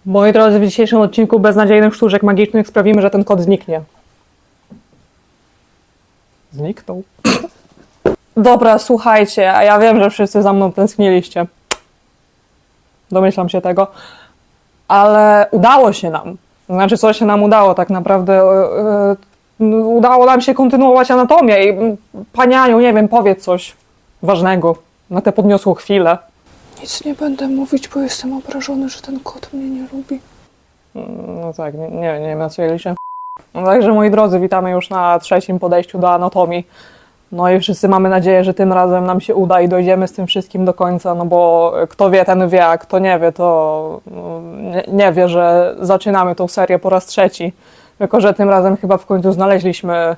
Moi drodzy, w dzisiejszym odcinku beznadziejnych sztuczek magicznych sprawimy, że ten kot zniknie. Zniknął? Dobra, słuchajcie, a ja wiem, że wszyscy za mną tęskniliście. Domyślam się tego. Ale udało się nam. Znaczy, co się nam udało tak naprawdę? Udało nam się kontynuować anatomię i Pani Aniu, nie wiem, powiedz coś ważnego na tę podniosłą chwilę. Nic nie będę mówić, bo jestem obrażony, że ten kot mnie nie lubi. No tak, nie wiem na co ja liczę. No także, moi drodzy, witamy już na trzecim podejściu do anatomii. No i wszyscy mamy nadzieję, że tym razem nam się uda i dojdziemy z tym wszystkim do końca, no bo kto wie, ten wie, a kto nie wie, to nie wie, że zaczynamy tą serię po raz trzeci. Tylko że tym razem chyba w końcu znaleźliśmy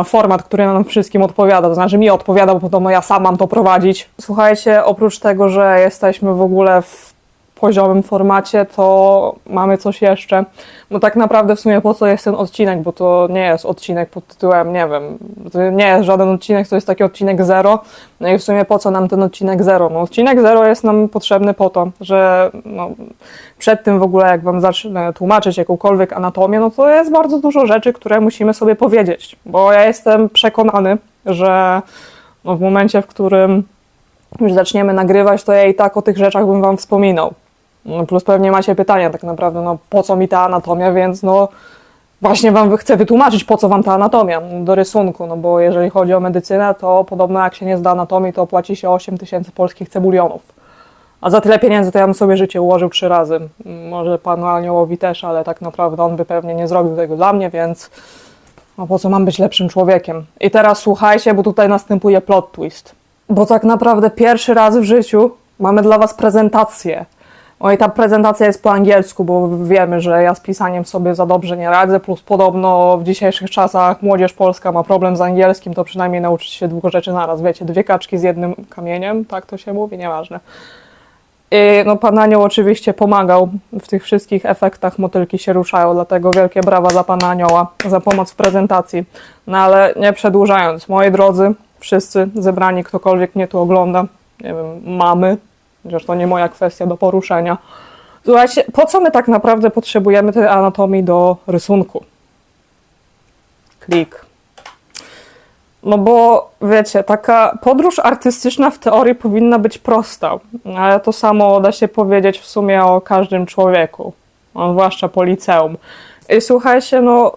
format, który nam wszystkim odpowiada, to znaczy mi odpowiada, bo podobno ja sam mam to prowadzić. Słuchajcie, oprócz tego, że jesteśmy w ogóle w poziomym formacie, to mamy coś jeszcze, bo tak naprawdę w sumie po co jest ten odcinek, bo to nie jest odcinek pod tytułem, nie wiem, to nie jest żaden odcinek, to jest taki odcinek 0, no i w sumie po co nam ten odcinek 0? No odcinek 0 jest nam potrzebny po to, że no, przed tym w ogóle jak wam zacznę tłumaczyć jakąkolwiek anatomię, no to jest bardzo dużo rzeczy, które musimy sobie powiedzieć, bo ja jestem przekonany, że no, w momencie, w którym już zaczniemy nagrywać, to ja i tak o tych rzeczach bym wam wspominał. No plus pewnie macie pytania tak naprawdę, no po co mi ta anatomia, więc no właśnie wam chcę wytłumaczyć, po co wam ta anatomia do rysunku, no bo jeżeli chodzi o medycynę, to podobno jak się nie zda anatomii, to płaci się 8000 polskich cebulionów. A za tyle pieniędzy to ja bym sobie życie ułożył 3 razy. Może panu Aniołowi też, ale tak naprawdę on by pewnie nie zrobił tego dla mnie, więc no po co mam być lepszym człowiekiem? I teraz słuchajcie, bo tutaj następuje plot twist. Bo tak naprawdę pierwszy raz w życiu mamy dla was prezentację. No i ta prezentacja jest po angielsku, bo wiemy, że ja z pisaniem sobie za dobrze nie radzę, plus podobno w dzisiejszych czasach młodzież polska ma problem z angielskim, to przynajmniej nauczyć się 2 rzeczy naraz. Wiecie, 2 kaczki z jednym kamieniem, tak to się mówi, nieważne. I no pan Anioł oczywiście pomagał w tych wszystkich efektach, motylki się ruszają, dlatego wielkie brawa za pana Anioła, za pomoc w prezentacji. No ale nie przedłużając, moi drodzy, wszyscy zebrani, ktokolwiek mnie tu ogląda, nie wiem, mamy, chociaż to nie moja kwestia do poruszenia. Słuchajcie, po co my tak naprawdę potrzebujemy tej anatomii do rysunku? Klik. No bo wiecie, taka podróż artystyczna w teorii powinna być prosta, ale to samo da się powiedzieć w sumie o każdym człowieku, no, zwłaszcza po liceum. I słuchajcie, no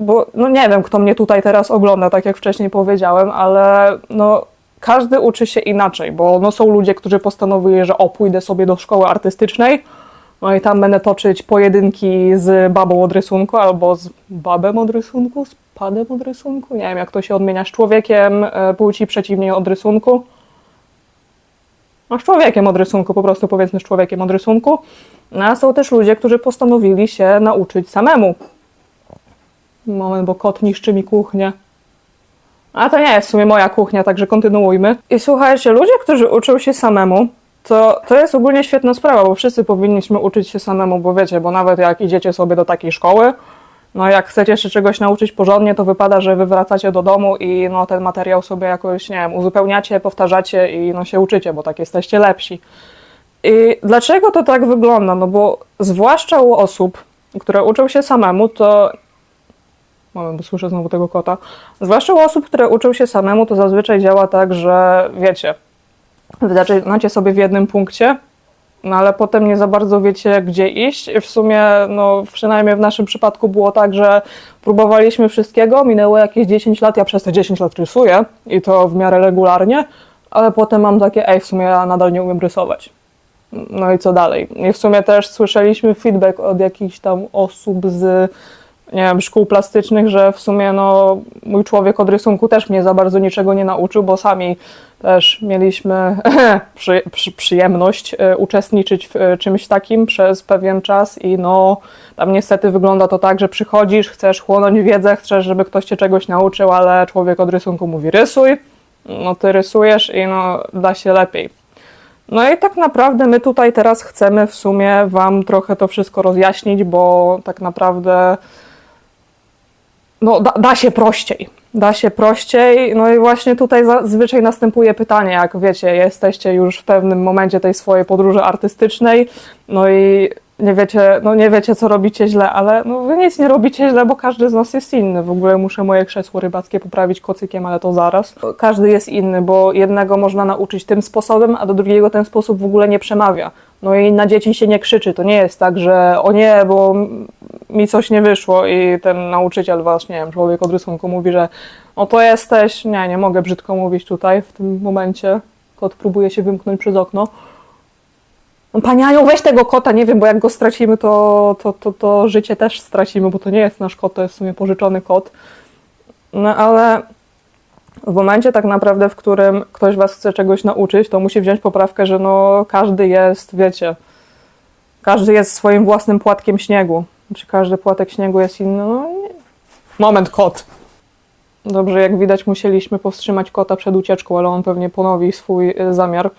bo no nie wiem, kto mnie tutaj teraz ogląda, tak jak wcześniej powiedziałem, ale no każdy uczy się inaczej, bo no, są ludzie, którzy postanowili, że pójdę sobie do szkoły artystycznej, no i tam będę toczyć pojedynki z babą od rysunku, albo z babem od rysunku, z padem od rysunku, nie wiem jak to się odmienia, z człowiekiem płci przeciwnej od rysunku. No z człowiekiem od rysunku, po prostu powiedzmy z człowiekiem od rysunku. No, a są też ludzie, którzy postanowili się nauczyć samemu. Moment, bo kot niszczy mi kuchnię. A to nie jest w sumie moja kuchnia, także kontynuujmy. I słuchajcie, ludzie, którzy uczą się samemu, to jest ogólnie świetna sprawa, bo wszyscy powinniśmy uczyć się samemu, bo wiecie, bo nawet jak idziecie sobie do takiej szkoły, no jak chcecie się czegoś nauczyć porządnie, to wypada, że wy wracacie do domu i no ten materiał sobie jakoś, nie wiem, uzupełniacie, powtarzacie i no się uczycie, bo tak jesteście lepsi. I dlaczego to tak wygląda? No bo zwłaszcza u osób, które uczą się samemu, to moment, bo słyszę znowu tego kota. Zwłaszcza u osób, które uczą się samemu, to zazwyczaj działa tak, że wiecie, wy zaczynacie sobie w jednym punkcie, no ale potem nie za bardzo wiecie, gdzie iść. I w sumie, no przynajmniej w naszym przypadku było tak, że próbowaliśmy wszystkiego, minęło jakieś 10 lat, ja przez te 10 lat rysuję i to w miarę regularnie, ale potem mam takie, w sumie ja nadal nie umiem rysować. No i co dalej? I w sumie też słyszeliśmy feedback od jakichś tam osób z nie wiem, szkół plastycznych, że w sumie no, mój człowiek od rysunku też mnie za bardzo niczego nie nauczył, bo sami też mieliśmy przyjemność uczestniczyć w czymś takim przez pewien czas i no tam niestety wygląda to tak, że przychodzisz, chcesz chłonąć wiedzę, chcesz, żeby ktoś cię czegoś nauczył, ale człowiek od rysunku mówi rysuj, no ty rysujesz i no da się lepiej. No i tak naprawdę my tutaj teraz chcemy w sumie wam trochę to wszystko rozjaśnić, bo tak naprawdę no da się prościej. Da się prościej, no i właśnie tutaj zazwyczaj następuje pytanie, jak wiecie, jesteście już w pewnym momencie tej swojej podróży artystycznej, no i nie wiecie, co robicie źle, ale no wy nic nie robicie źle, bo każdy z nas jest inny. W ogóle muszę moje krzesło rybackie poprawić kocykiem, ale to zaraz. Każdy jest inny, bo jednego można nauczyć tym sposobem, a do drugiego ten sposób w ogóle nie przemawia. No i na dzieci się nie krzyczy. To nie jest tak, że o nie, bo mi coś nie wyszło i ten nauczyciel was, nie wiem, człowiek od rysunku mówi, że o to jesteś, nie mogę brzydko mówić tutaj w tym momencie. Kot próbuje się wymknąć przez okno. No, Pani Aniu, weź tego kota, nie wiem, bo jak go stracimy, to życie też stracimy, bo to nie jest nasz kot, to jest w sumie pożyczony kot. No ale w momencie tak naprawdę, w którym ktoś was chce czegoś nauczyć, to musi wziąć poprawkę, że no każdy jest, wiecie, każdy jest swoim własnym płatkiem śniegu. Czy każdy płatek śniegu jest inny? No nie. Moment, kot. Dobrze, jak widać, musieliśmy powstrzymać kota przed ucieczką, ale on pewnie ponowi swój zamiar.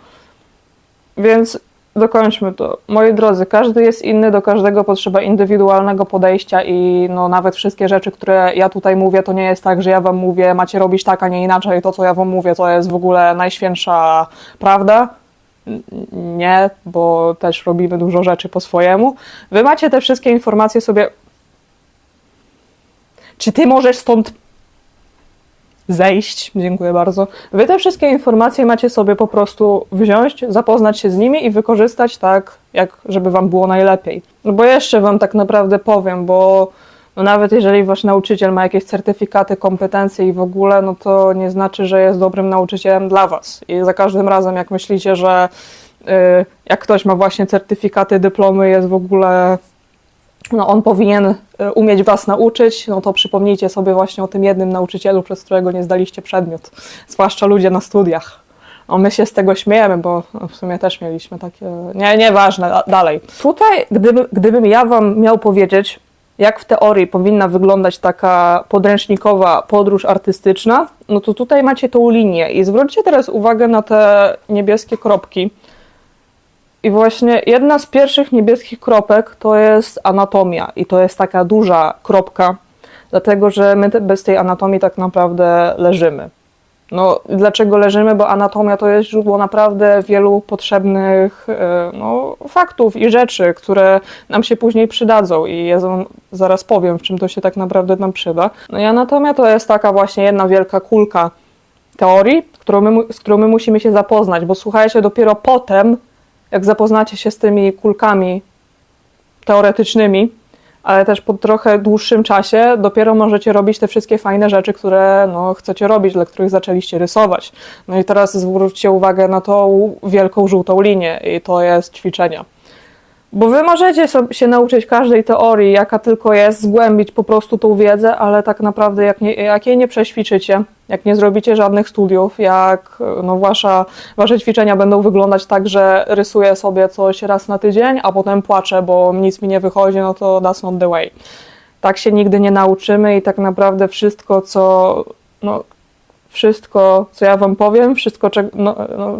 Więc dokończmy to. Moi drodzy, każdy jest inny, do każdego potrzeba indywidualnego podejścia i no nawet wszystkie rzeczy, które ja tutaj mówię, to nie jest tak, że ja wam mówię, macie robić tak, a nie inaczej. To, co ja wam mówię, to jest w ogóle najświętsza prawda. Nie, bo też robimy dużo rzeczy po swojemu. Wy macie te wszystkie informacje sobie... Czy ty możesz stąd zejść? Dziękuję bardzo. Wy te wszystkie informacje macie sobie po prostu wziąć, zapoznać się z nimi i wykorzystać tak, jak żeby wam było najlepiej. No bo jeszcze wam tak naprawdę powiem, bo no nawet jeżeli wasz nauczyciel ma jakieś certyfikaty, kompetencje i w ogóle, no to nie znaczy, że jest dobrym nauczycielem dla was. I za każdym razem, jak myślicie, że jak ktoś ma właśnie certyfikaty, dyplomy, jest w ogóle... No, on powinien umieć was nauczyć, no to przypomnijcie sobie właśnie o tym jednym nauczycielu, przez którego nie zdaliście przedmiot, zwłaszcza ludzie na studiach. No, my się z tego śmiejemy, bo w sumie też mieliśmy takie... Nieważne, dalej. Tutaj, gdybym ja wam miał powiedzieć, jak w teorii powinna wyglądać taka podręcznikowa podróż artystyczna, no to tutaj macie tą linię i zwróćcie teraz uwagę na te niebieskie kropki. I właśnie jedna z pierwszych niebieskich kropek to jest anatomia i to jest taka duża kropka, dlatego że my bez tej anatomii tak naprawdę leżymy. No, dlaczego leżymy? Bo anatomia to jest źródło naprawdę wielu potrzebnych faktów i rzeczy, które nam się później przydadzą i ja zaraz powiem, w czym to się tak naprawdę nam przyda. No i anatomia to jest taka właśnie jedna wielka kulka teorii, z którą my musimy się zapoznać, bo słuchajcie, dopiero potem, jak zapoznacie się z tymi kulkami teoretycznymi, ale też po trochę dłuższym czasie, dopiero możecie robić te wszystkie fajne rzeczy, które chcecie robić, dla których zaczęliście rysować. No i teraz zwróćcie uwagę na tą wielką żółtą linię i to jest ćwiczenia. Bo wy możecie się nauczyć każdej teorii, jaka tylko jest, zgłębić po prostu tą wiedzę, ale tak naprawdę jak jej nie przećwiczycie, jak nie zrobicie żadnych studiów, jak wasze ćwiczenia będą wyglądać tak, że rysuję sobie coś raz na tydzień, a potem płaczę, bo nic mi nie wychodzi, no to that's not the way. Tak się nigdy nie nauczymy i tak naprawdę wszystko, co ja wam powiem,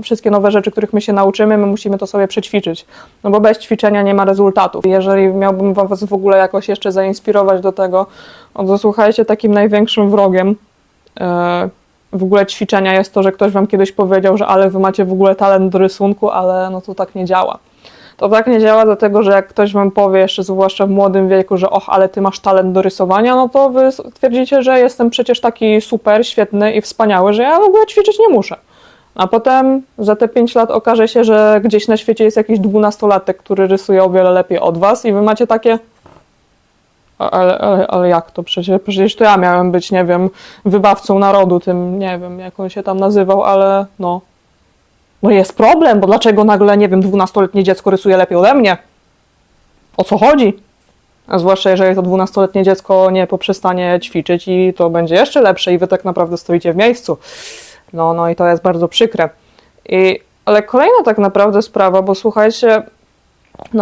wszystkie nowe rzeczy, których my się nauczymy, my musimy to sobie przećwiczyć. No bo bez ćwiczenia nie ma rezultatów. Jeżeli miałbym was w ogóle jakoś jeszcze zainspirować do tego, to słuchajcie, takim największym wrogiem w ogóle ćwiczenia jest to, że ktoś wam kiedyś powiedział, że ale wy macie w ogóle talent do rysunku, ale no to tak nie działa. To tak nie działa, dlatego że jak ktoś wam powie, jeszcze zwłaszcza w młodym wieku, że ale ty masz talent do rysowania, no to wy twierdzicie, że jestem przecież taki super, świetny i wspaniały, że ja w ogóle ćwiczyć nie muszę. A potem za te 5 lat okaże się, że gdzieś na świecie jest jakiś 12-latek, który rysuje o wiele lepiej od was i wy macie takie... Ale jak to? Przecież to ja miałem być, nie wiem, wybawcą narodu, tym, nie wiem, jak on się tam nazywał, ale no jest problem, bo dlaczego nagle, nie wiem, 12-letnie dziecko rysuje lepiej ode mnie? O co chodzi? A zwłaszcza jeżeli to 12-letnie dziecko nie poprzestanie ćwiczyć i to będzie jeszcze lepsze i wy tak naprawdę stoicie w miejscu. No i to jest bardzo przykre. Ale kolejna tak naprawdę sprawa, bo słuchajcie,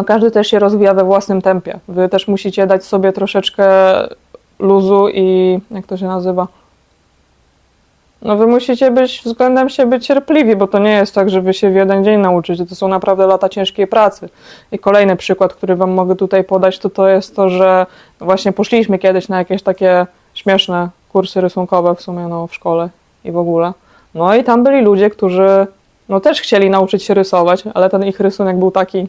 każdy też się rozwija we własnym tempie. Wy też musicie dać sobie troszeczkę luzu i jak to się nazywa? Wy musicie być względem siebie cierpliwi, bo to nie jest tak, że wy się w jeden dzień nauczycie. To są naprawdę lata ciężkiej pracy. I kolejny przykład, który wam mogę tutaj podać, to jest to, że właśnie poszliśmy kiedyś na jakieś takie śmieszne kursy rysunkowe w sumie w szkole i w ogóle. No i tam byli ludzie, którzy też chcieli nauczyć się rysować, ale ten ich rysunek był taki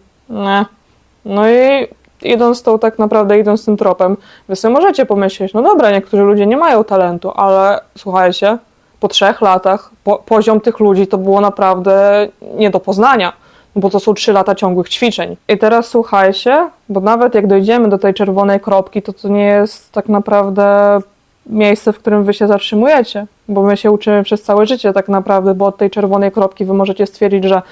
No i idąc tym tropem, wy sobie możecie pomyśleć, no dobra, niektórzy ludzie nie mają talentu, ale słuchajcie, po 3 latach poziom tych ludzi to było naprawdę nie do poznania, bo to są 3 lata ciągłych ćwiczeń. I teraz słuchajcie, bo nawet jak dojdziemy do tej czerwonej kropki, to nie jest tak naprawdę miejsce, w którym wy się zatrzymujecie, bo my się uczymy przez całe życie tak naprawdę, bo od tej czerwonej kropki wy możecie stwierdzić, że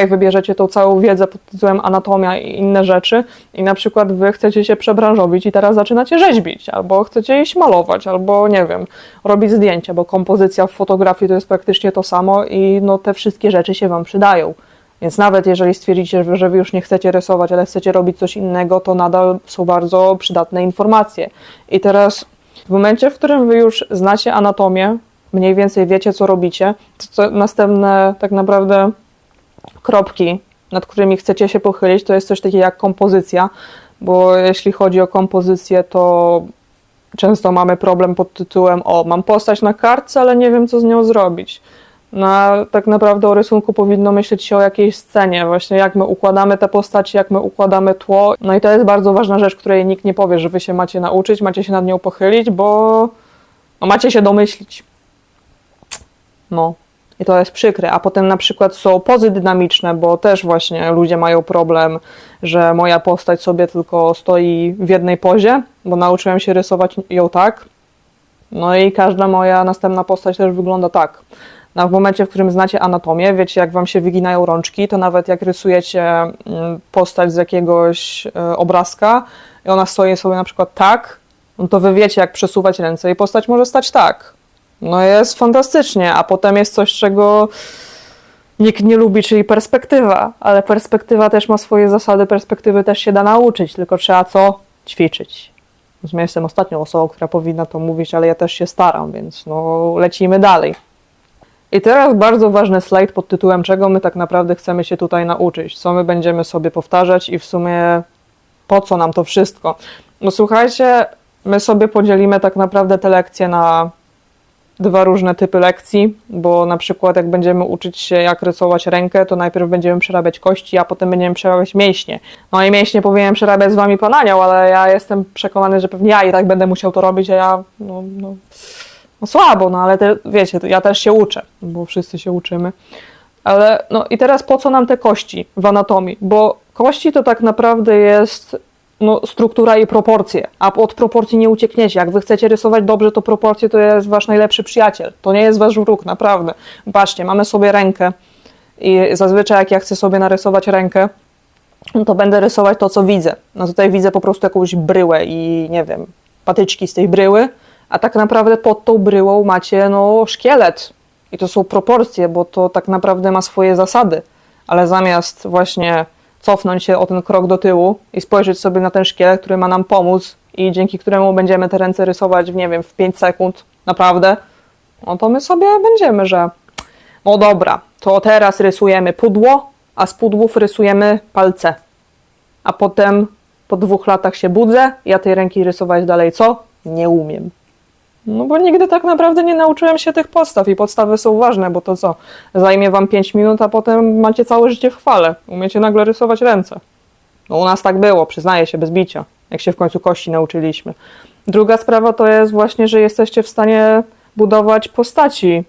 wybierzecie tą całą wiedzę pod tytułem anatomia i inne rzeczy i na przykład wy chcecie się przebranżowić i teraz zaczynacie rzeźbić, albo chcecie iść malować, albo nie wiem, robić zdjęcia, bo kompozycja w fotografii to jest praktycznie to samo i no te wszystkie rzeczy się wam przydają. Więc nawet jeżeli stwierdzicie, że wy już nie chcecie rysować, ale chcecie robić coś innego, to nadal są bardzo przydatne informacje. I teraz w momencie, w którym wy już znacie anatomię, mniej więcej wiecie, co robicie, to następne tak naprawdę kropki, nad którymi chcecie się pochylić, to jest coś takiego jak kompozycja, bo jeśli chodzi o kompozycję, to często mamy problem pod tytułem mam postać na kartce, ale nie wiem, co z nią zrobić. No a tak naprawdę o rysunku powinno myśleć się o jakiejś scenie, właśnie jak my układamy te postaci, jak my układamy tło. No i to jest bardzo ważna rzecz, której nikt nie powie, że wy się macie nauczyć, macie się nad nią pochylić, bo macie się domyślić. No i to jest przykre. A potem na przykład są pozy dynamiczne, bo też właśnie ludzie mają problem, że moja postać sobie tylko stoi w jednej pozie, bo nauczyłem się rysować ją tak. No i każda moja następna postać też wygląda tak. No, w momencie, w którym znacie anatomię, wiecie, jak wam się wyginają rączki, to nawet jak rysujecie postać z jakiegoś obrazka i ona stoi sobie na przykład tak, no to wy wiecie, jak przesuwać ręce i postać może stać tak. No jest fantastycznie, a potem jest coś, czego nikt nie lubi, czyli perspektywa, ale perspektywa też ma swoje zasady, perspektywy też się da nauczyć, tylko trzeba co? Ćwiczyć. Więc ja jestem ostatnią osobą, która powinna to mówić, ale ja też się staram, więc no lecimy dalej. I teraz bardzo ważny slajd pod tytułem, czego my tak naprawdę chcemy się tutaj nauczyć, co my będziemy sobie powtarzać i w sumie po co nam to wszystko. No słuchajcie, my sobie podzielimy tak naprawdę te lekcje na 2 różne typy lekcji, bo na przykład jak będziemy uczyć się jak rysować rękę, to najpierw będziemy przerabiać kości, a potem będziemy przerabiać mięśnie. No i mięśnie powinienem przerabiać z wami pan Anioł, ale ja jestem przekonany, że pewnie ja i tak będę musiał to robić, a ja no słabo, no ale wiecie, ja też się uczę, bo wszyscy się uczymy. Ale no i teraz po co nam te kości w anatomii? Bo kości to tak naprawdę jest struktura i proporcje, a od proporcji nie uciekniecie. Jak wy chcecie rysować dobrze, to proporcje to jest wasz najlepszy przyjaciel. To nie jest wasz wróg, naprawdę. Patrzcie, mamy sobie rękę i zazwyczaj jak ja chcę sobie narysować rękę, no to będę rysować to, co widzę. No tutaj widzę po prostu jakąś bryłę i nie wiem, patyczki z tej bryły, a tak naprawdę pod tą bryłą macie szkielet. I to są proporcje, bo to tak naprawdę ma swoje zasady. Ale zamiast właśnie cofnąć się o ten krok do tyłu i spojrzeć sobie na ten szkielet, który ma nam pomóc i dzięki któremu będziemy te ręce rysować, nie wiem, w 5 sekund, naprawdę, no to my sobie będziemy, że no dobra, to teraz rysujemy pudło, a z pudłów rysujemy palce. A potem po 2 latach się budzę, ja tej ręki rysować dalej co? Nie umiem. No bo nigdy tak naprawdę nie nauczyłem się tych podstaw i podstawy są ważne, bo to co? Zajmie wam 5 minut, a potem macie całe życie w chwale. Umiecie nagle rysować ręce. No u nas tak było, przyznaję się, bez bicia, jak się w końcu kości nauczyliśmy. Druga sprawa to jest właśnie, że jesteście w stanie budować postaci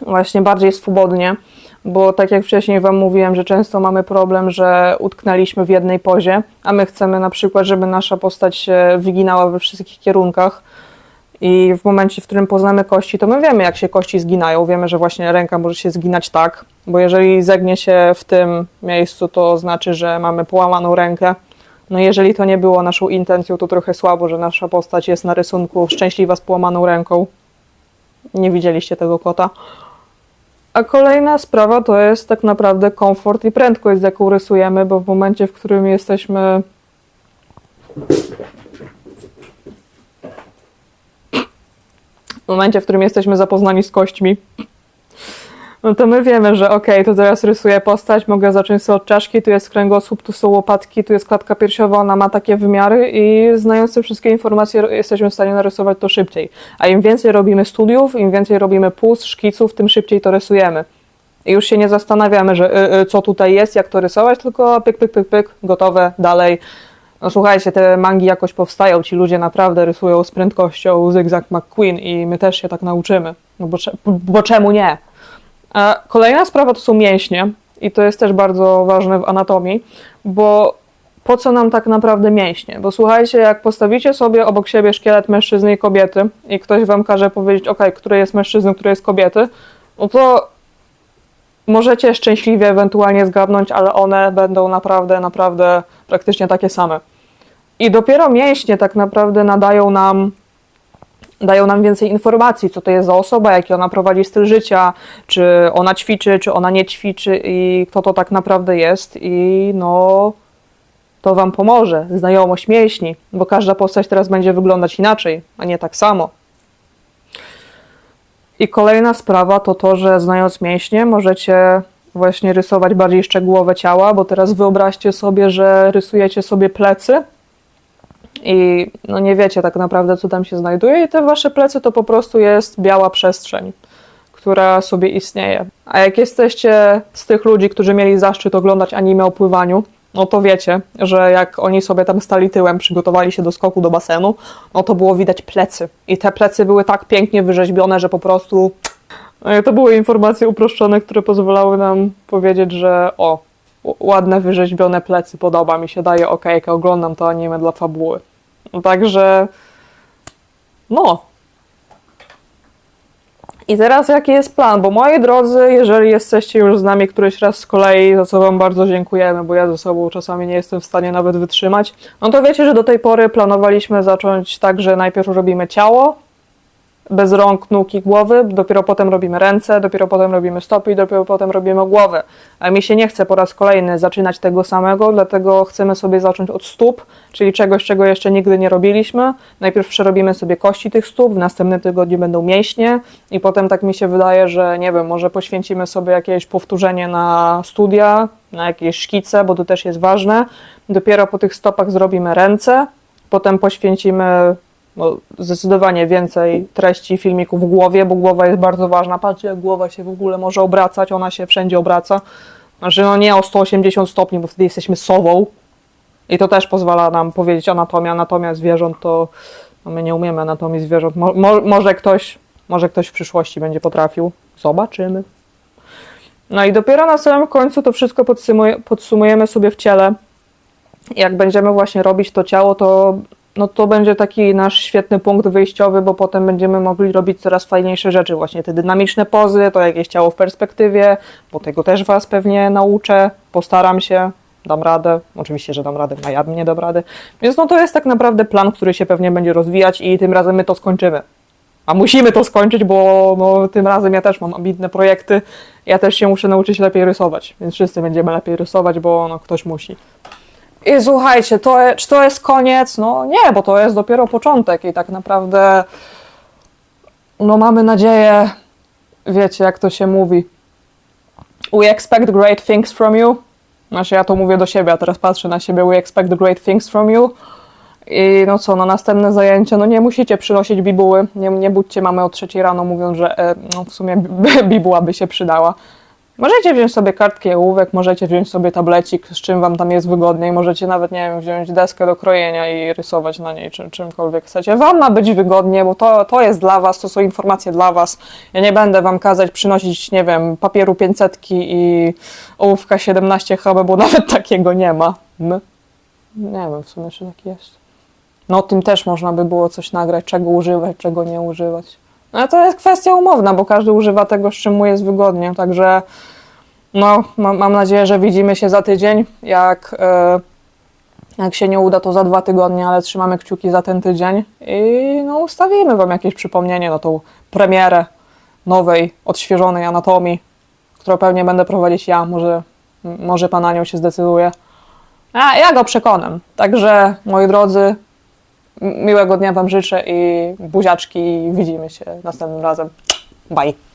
właśnie bardziej swobodnie, bo tak jak wcześniej wam mówiłem, że często mamy problem, że utknęliśmy w jednej pozie, a my chcemy na przykład, żeby nasza postać się wyginała we wszystkich kierunkach. I w momencie, w którym poznamy kości, to my wiemy, jak się kości zginają. Wiemy, że właśnie ręka może się zginać tak, bo jeżeli zegnie się w tym miejscu, to znaczy, że mamy połamaną rękę. No jeżeli to nie było naszą intencją, to trochę słabo, że nasza postać jest na rysunku szczęśliwa z połamaną ręką. Nie widzieliście tego kota. A kolejna sprawa to jest tak naprawdę komfort i prędkość, z jaką rysujemy, bo w momencie, w którym jesteśmy zapoznani z kośćmi, no to my wiemy, że okej, to teraz rysuję postać, mogę zacząć sobie od czaszki, tu jest kręgosłup, tu są łopatki, tu jest klatka piersiowa, ona ma takie wymiary i znając te wszystkie informacje jesteśmy w stanie narysować to szybciej. A im więcej robimy studiów, im więcej robimy pust, szkiców, tym szybciej to rysujemy. I już się nie zastanawiamy, że co tutaj jest, jak to rysować, tylko pyk, pyk, pyk, pyk, gotowe, dalej. No słuchajcie, te mangi jakoś powstają, ci ludzie naprawdę rysują z prędkością Zygzak McQueen i my też się tak nauczymy. No bo czemu nie? A kolejna sprawa to są mięśnie i to jest też bardzo ważne w anatomii, bo po co nam tak naprawdę mięśnie? Bo słuchajcie, jak postawicie sobie obok siebie szkielet mężczyzny i kobiety i ktoś wam każe powiedzieć, który jest mężczyzną, który jest kobiety, no to możecie szczęśliwie ewentualnie zgadnąć, ale one będą naprawdę, naprawdę praktycznie takie same. I dopiero mięśnie tak naprawdę dają nam więcej informacji, co to jest za osoba, jaki ona prowadzi styl życia, czy ona ćwiczy, czy ona nie ćwiczy i kto to tak naprawdę jest. I no, to wam pomoże, znajomość mięśni, bo każda postać teraz będzie wyglądać inaczej, a nie tak samo. I kolejna sprawa to to, że znając mięśnie możecie właśnie rysować bardziej szczegółowe ciała, bo teraz wyobraźcie sobie, że rysujecie sobie plecy i no nie wiecie tak naprawdę, co tam się znajduje i te wasze plecy to po prostu jest biała przestrzeń, która sobie istnieje. A jak jesteście z tych ludzi, którzy mieli zaszczyt oglądać anime o pływaniu, no to wiecie, że jak oni sobie tam stali tyłem, przygotowali się do skoku do basenu, no to było widać plecy. I te plecy były tak pięknie wyrzeźbione, że po prostu... To były informacje uproszczone, które pozwalały nam powiedzieć, że ładne wyrzeźbione plecy, podoba mi się, daje okejkę, oglądam to anime dla fabuły. No także... No... I teraz jaki jest plan? Bo moi drodzy, jeżeli jesteście już z nami któryś raz z kolei, za co wam bardzo dziękujemy, bo ja ze sobą czasami nie jestem w stanie nawet wytrzymać, no to wiecie, że do tej pory planowaliśmy zacząć tak, że najpierw robimy ciało, bez rąk, nóg i głowy, dopiero potem robimy ręce, dopiero potem robimy stopy i dopiero potem robimy głowę. A mi się nie chce po raz kolejny zaczynać tego samego, dlatego chcemy sobie zacząć od stóp, czyli czegoś, czego jeszcze nigdy nie robiliśmy. Najpierw przerobimy sobie kości tych stóp, w następnym tygodniu będą mięśnie i potem tak mi się wydaje, że nie wiem, może poświęcimy sobie jakieś powtórzenie na studia, na jakieś szkice, bo to też jest ważne. Dopiero po tych stopach zrobimy ręce, potem poświęcimy zdecydowanie więcej treści filmików w głowie, bo głowa jest bardzo ważna. Patrzcie, jak głowa się w ogóle może obracać, ona się wszędzie obraca. Znaczy, no nie o 180 stopni, bo wtedy jesteśmy sową. I to też pozwala nam powiedzieć anatomia zwierząt, to no my nie umiemy anatomii zwierząt. Może ktoś w przyszłości będzie potrafił. Zobaczymy. No i dopiero na samym końcu to wszystko podsumujemy sobie w ciele. Jak będziemy właśnie robić to ciało, to będzie taki nasz świetny punkt wyjściowy, bo potem będziemy mogli robić coraz fajniejsze rzeczy, właśnie te dynamiczne pozy, to jakieś ciało w perspektywie, bo tego też was pewnie nauczę, postaram się, dam radę, oczywiście, że dam radę, a ja nie dam rady, więc no to jest tak naprawdę plan, który się pewnie będzie rozwijać i tym razem my to skończymy. A musimy to skończyć, bo no, tym razem ja też mam ambitne projekty, ja też się muszę nauczyć lepiej rysować, więc wszyscy będziemy lepiej rysować, bo no, ktoś musi. I słuchajcie, czy to jest koniec? No nie, bo to jest dopiero początek i tak naprawdę no mamy nadzieję, wiecie jak to się mówi, we expect great things from you. Znaczy ja to mówię do siebie, a teraz patrzę na siebie, we expect great things from you. I no co, na następne zajęcie, no nie musicie przynosić bibuły, nie budźcie mamy o 3 rano mówiąc, że no w sumie bibuła by się przydała. Możecie wziąć sobie kartkę ołówek, możecie wziąć sobie tablecik, z czym wam tam jest wygodniej, możecie nawet, nie wiem, wziąć deskę do krojenia i rysować na niej czymkolwiek chcecie. Wam ma być wygodnie, bo to jest dla was, to są informacje dla was. Ja nie będę wam kazać przynosić, nie wiem, papieru 500 i ołówka 17 HB, bo nawet takiego nie ma. Nie wiem w sumie, czy tak jest. No o tym też można by było coś nagrać, czego używać, czego nie używać. No to jest kwestia umowna, bo każdy używa tego, z czym mu jest wygodnie, także no, mam nadzieję, że widzimy się za tydzień. Jak się nie uda, to za 2 tygodnie, ale trzymamy kciuki za ten tydzień i no, ustawimy wam jakieś przypomnienie na tą premierę nowej, odświeżonej anatomii, którą pewnie będę prowadzić ja, może pan Anioł się zdecyduje. A ja go przekonam. Także, moi drodzy, miłego dnia wam życzę i buziaczki, widzimy się następnym razem. Bye!